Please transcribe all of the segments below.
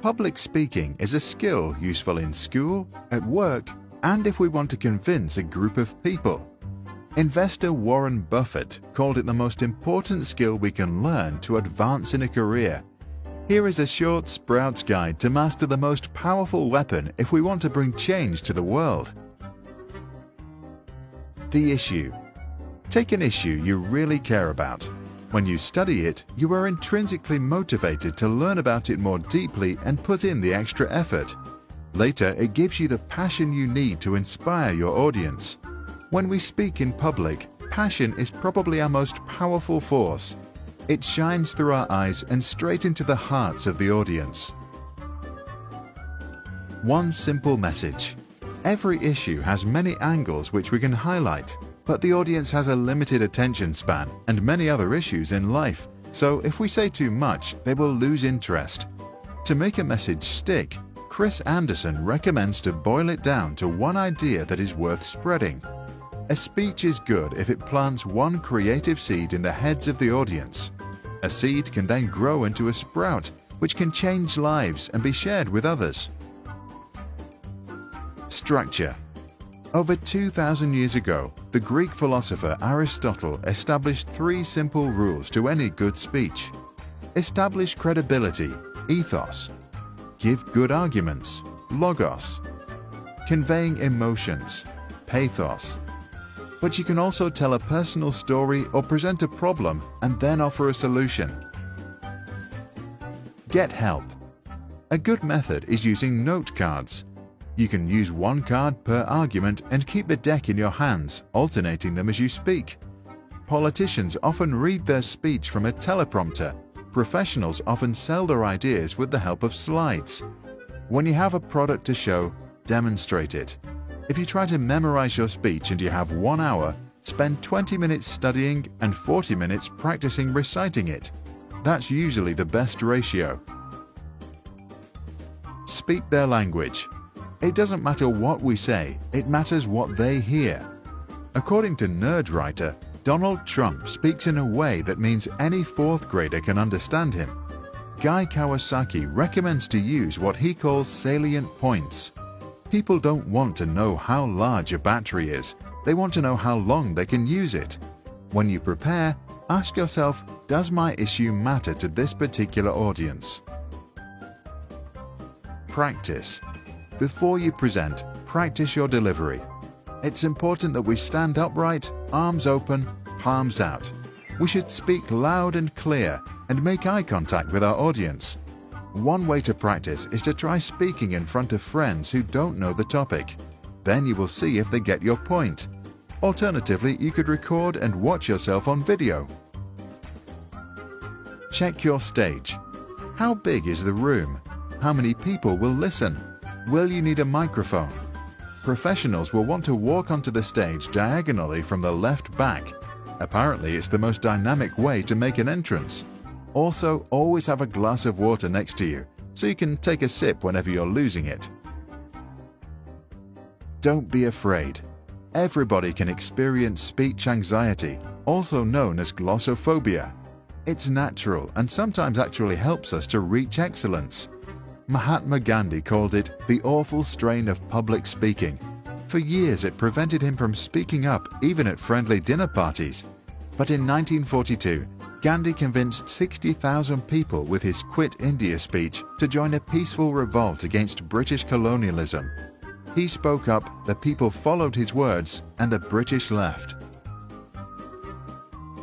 Public speaking is a skill useful in school, at work, and if we want to convince a group of people. Investor Warren Buffett called it the most important skill we can learn to advance in a career. Here is a short Sprouts guide to master the most powerful weapon if we want to bring change to the world. The issue. Take an issue you really care about. When you study it, you are intrinsically motivated to learn about it more deeply and put in the extra effort. Later, it gives you the passion you need to inspire your audience. When we speak in public, passion is probably our most powerful force. It shines through our eyes and straight into the hearts of the audience. One simple message. Every issue has many angles which we can highlight, but the audience has a limited attention span and many other issues in life, so if we say too much, they will lose interest. To make a message stick, Chris Anderson recommends to boil it down to one idea that is worth spreading. A speech is good if it plants one creative seed in the heads of the audience. A seed can then grow into a sprout, which can change lives and be shared with others. Structure. Over 2,000 years ago, the Greek philosopher Aristotle established 3 simple rules to any good speech. Establish credibility, ethos. Give good arguments, logos. Conveying emotions, pathos. But you can also tell a personal story or present a problem and then offer a solution. Get help. A good method is using note cards. You can use one card per argument and keep the deck in your hands, alternating them as you speak. Politicians often read their speech from a teleprompter. Professionals often sell their ideas with the help of slides. When you have a product to show, demonstrate it. If you try to memorize your speech and you have 1 hour, spend 20 minutes studying and 40 minutes practicing reciting it. That's usually the best ratio. Speak their language. It doesn't matter what we say, it matters what they hear. According to Nerdwriter, Donald Trump speaks in a way that means any 4th grader can understand him. Guy Kawasaki recommends to use what he calls salient points. People don't want to know how large a battery is, they want to know how long they can use it. When you prepare, ask yourself, does my issue matter to this particular audience? Practice. Before you present, practice your delivery. It's important that we stand upright, arms open, palms out. We should speak loud and clear and make eye contact with our audience. One way to practice is to try speaking in front of friends who don't know the topic. Then you will see if they get your point. Alternatively, you could record and watch yourself on video. Check your stage. How big is the room? How many people will listen? Will you need a microphone? Professionals will want to walk onto the stage diagonally from the left back. Apparently, it's the most dynamic way to make an entrance. Also, always have a glass of water next to you, so you can take a sip whenever you're losing it. Don't be afraid. Everybody can experience speech anxiety, also known as glossophobia. It's natural and sometimes actually helps us to reach excellence. Mahatma Gandhi called it the awful strain of public speaking. For years it prevented him from speaking up even at friendly dinner parties. But in 1942, Gandhi convinced 60,000 people with his Quit India speech to join a peaceful revolt against British colonialism. He spoke up, the people followed his words, and the British left.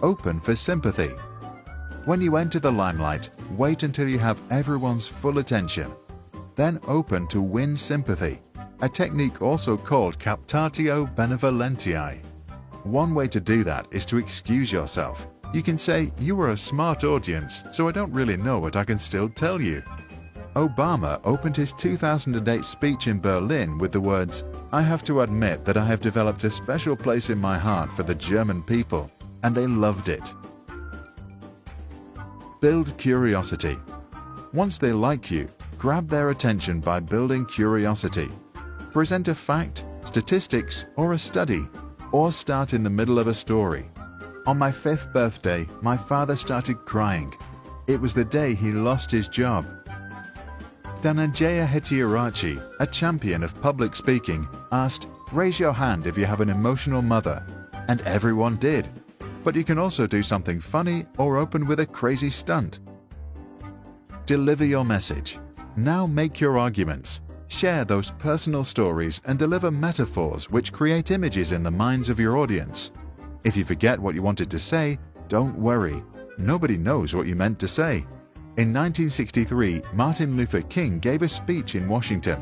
Open for sympathy. When you enter the limelight, wait until you have everyone's full attention. Then open to win sympathy, a technique also called captatio benevolentiae. One way to do that is to excuse yourself. You can say, "You are a smart audience, so I don't really know what I can still tell you." Obama opened his 2008 speech in Berlin with the words, "I have to admit that I have developed a special place in my heart for the German people, and they loved it." Build curiosity. Once they like you, grab their attention by building curiosity. Present a fact, statistics, or a study, or start in the middle of a story. On my 5th birthday, my father started crying. It was the day he lost his job. Dhananjaya Hettiarachchi, a champion of public speaking, asked, "Raise your hand if you have an emotional mother," and everyone did. But you can also do something funny or open with a crazy stunt. Deliver your message. Now make your arguments. Share those personal stories and deliver metaphors which create images in the minds of your audience. If you forget what you wanted to say, don't worry. Nobody knows what you meant to say. In 1963, Martin Luther King gave a speech in Washington.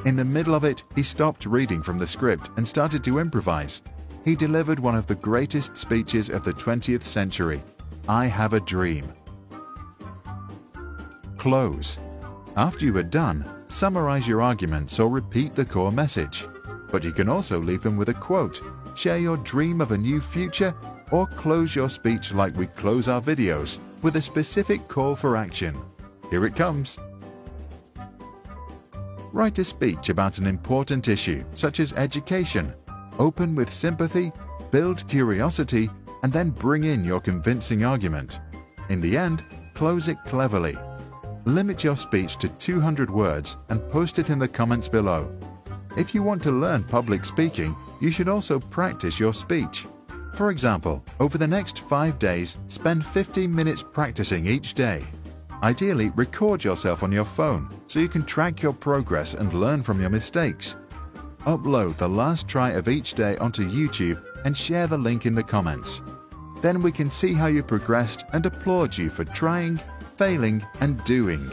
In the middle of it, he stopped reading from the script and started to improvise. He delivered one of the greatest speeches of the 20th century. "I have a dream." Close. After you are done, summarize your arguments or repeat the core message. But you can also leave them with a quote, share your dream of a new future, or close your speech like we close our videos, with a specific call for action. Here it comes. Write a speech about an important issue, such as education. Open with sympathy, build curiosity, and then bring in your convincing argument. In the end, close it cleverly. Limit your speech to 200 words and post it in the comments below. If you want to learn public speaking, you should also practice your speech. For example, over the next 5 days, spend 15 minutes practicing each day. Ideally, record yourself on your phone so you can track your progress and learn from your mistakes. Upload the last try of each day onto YouTube and share the link in the comments. Then we can see how you progressed and applaud you for trying, failing, and doing.